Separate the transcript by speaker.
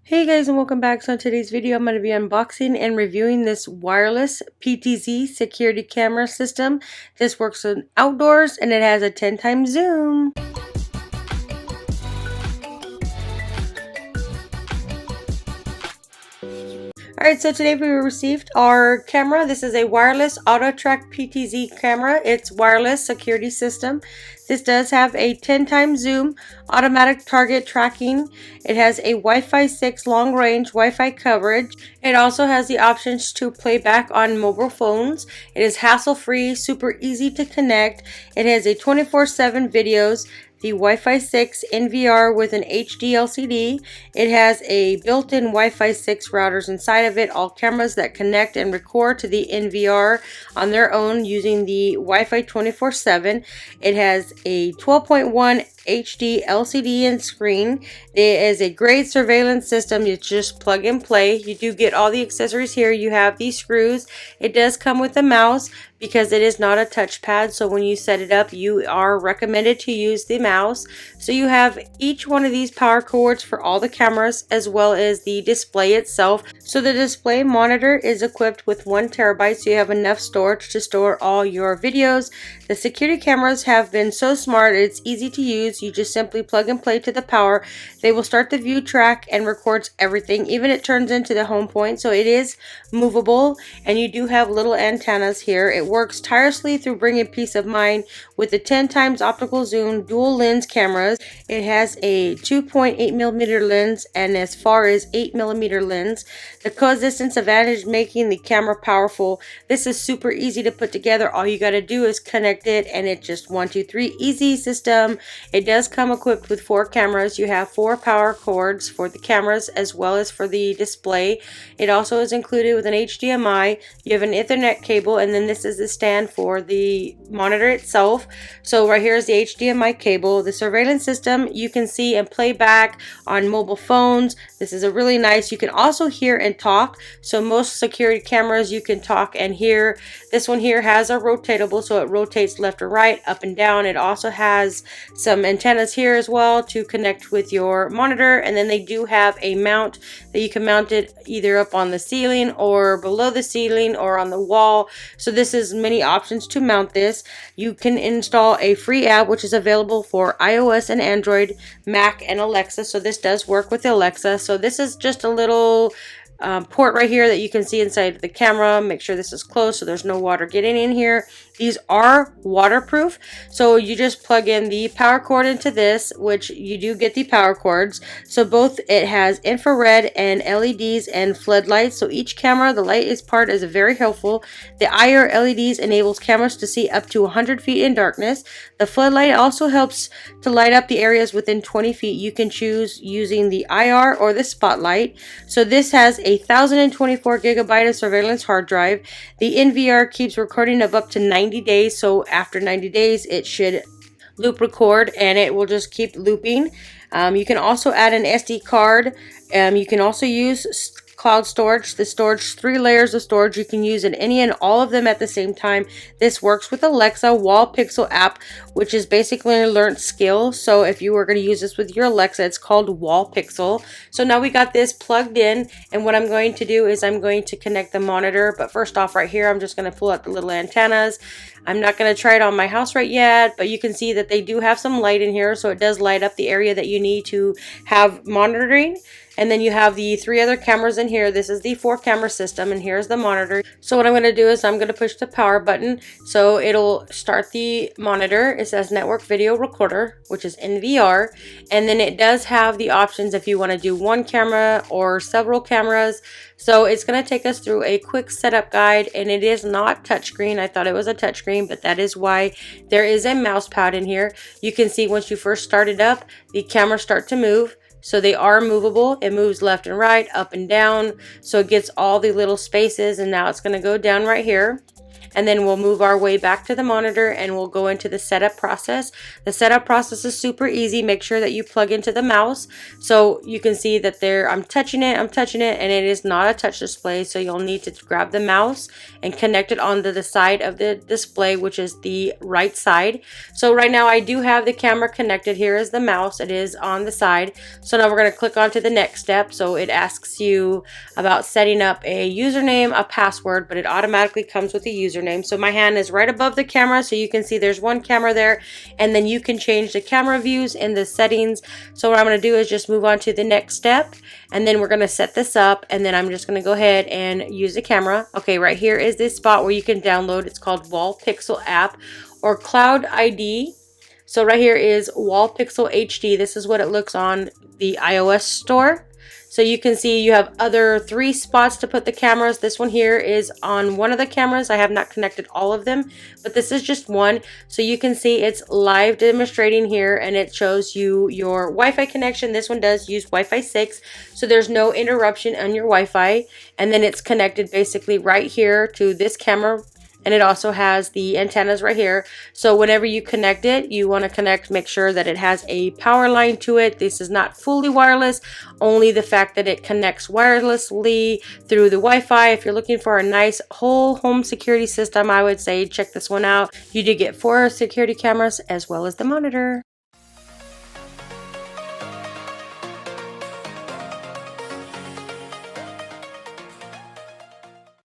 Speaker 1: Hey guys, and welcome back. So in today's video I'm going to be unboxing and reviewing this wireless PTZ security camera system. This works outdoors and it has a 10 times zoom. Alright, so today we received our camera. This is a wireless auto track PTZ camera. It's wireless security system. This does have a 10 times zoom, automatic target tracking. It has a Wi-Fi 6 long range Wi-Fi coverage. It also has the options to play back on mobile phones. It is hassle-free, super easy to connect. It has a 24/7 videos, the Wi-Fi 6 NVR with an HD LCD. It has a built-in Wi-Fi 6 routers inside of it, all cameras that connect and record to the NVR on their own using the Wi-Fi 24/7. It has a 12.1 HD LCD and screen. It is a great surveillance system. You just plug and play. You do get all the accessories here. You have these screws. It does come with a mouse because it is not a touchpad, so when you set it up you are recommended to use the mouse. So you have each one of these power cords for all the cameras as well as the display itself. So the display monitor is equipped with 1 terabyte, so you have enough storage to store all your videos. The security cameras have been so smart, it's easy to use. You just simply plug and play to the power. They will start the view, track, and records everything. Even it turns into the home point, so it is movable, and you do have little antennas here. It works tirelessly through bringing peace of mind with the 10 times optical zoom dual lens cameras. It has a 2.8mm lens and as far as 8mm lens. The coexistence advantage making the camera powerful. This is super easy to put together. All you got to do is connect it, and it's just 1, 2, 3 easy system. It does come equipped with 4 cameras. You have 4 power cords for the cameras as well as for the display. It also is included with an HDMI. You have an Ethernet cable, and then this is the stand for the monitor itself. So right here is the HDMI cable. The surveillance system you can see and play back on mobile phones. This is a really nice. You can also hear and talk. So most security cameras you can talk and hear. This one here has a rotatable, so it rotates left or right, up and down. It also has some antennas here as well to connect with your monitor, and then they do have a mount that you can mount it either up on the ceiling or below the ceiling or on the wall. So this is many options to mount this. You can install a free app which is available for iOS and Android, Mac, and Alexa. So this does work with Alexa. So this is just a little port right here that you can see inside the camera. Make sure this is closed so there's no water getting in here. These are waterproof, so you just plug in the power cord into this, which you do get the power cords. So both, it has infrared and LEDs and floodlights. So each camera, the light is very helpful. The IR LEDs enables cameras to see up to 100 feet in darkness. The floodlight also helps to light up the areas within 20 feet. You can choose using the IR or the spotlight. So this has a 1024 gigabyte of surveillance hard drive. The NVR keeps recording of up to 90 days, so after 90 days it should loop record and it will just keep looping. You can also add an SD card. You can also use cloud storage. The storage, 3 layers of storage. You can use it any and all of them at the same time. This works with Alexa Wall Pixel app, which is basically a learned skill. So if you were going to use this with your Alexa, it's called Wall Pixel. So now we got this plugged in, and what I'm going to do is I'm going to connect the monitor. But first off, right here, I'm just going to pull out the little antennas. I'm not going to try it on my house right yet, but you can see that they do have some light in here, so it does light up the area that you need to have monitoring. And then you have the 3 other cameras in here. This is the 4 camera system, and here's the monitor. So what I'm going to do is I'm going to push the power button, so it'll start the monitor. It says network video recorder, which is NVR, and then it does have the options if you want to do 1 camera or several cameras. So it's going to take us through a quick setup guide, and it is not touchscreen. I thought it was a touchscreen, but that is why there is a mouse pad in here. You can see once you first start it up, the cameras start to move. So they are movable. It moves left and right, up and down. So it gets all the little spaces, and now it's going to go down right here. and then we'll move our way back to the monitor and we'll go into the setup process. The setup process is super easy. Make sure that you plug into the mouse. So you can see that there, I'm touching it, and it is not a touch display. So you'll need to grab the mouse and connect it onto the side of the display, which is the right side. So right now I do have the camera connected. Here is the mouse. It is on the side. So now we're going to click on to the next step. So it asks you about setting up a username, a password, but it automatically comes with a username. So my hand is right above the camera, so you can see there's one camera there, and then you can change the camera views in the settings. So what I'm going to do is just move on to the next step, and then we're going to set this up, and then I'm just going to go ahead and use the camera. Okay, right here is this spot where you can download. It's called Wall Pixel app or Cloud ID. So right here is Wall Pixel HD. This is what it looks on the iOS store. So you can see you have other 3 spots to put the cameras. This one here is on one of the cameras. I have not connected all of them, but this is just one. So you can see it's live demonstrating here, and it shows you your Wi-Fi connection. This one does use Wi-Fi 6, so there's no interruption on your Wi-Fi. And then it's connected basically right here to this camera. And it also has the antennas right here. So whenever you connect it, you want to connect, make sure that it has a power line to it. This is not fully wireless, only the fact that it connects wirelessly through the Wi-Fi. If you're looking for a nice whole home security system, I would say check this one out. You do get 4 security cameras as well as the monitor.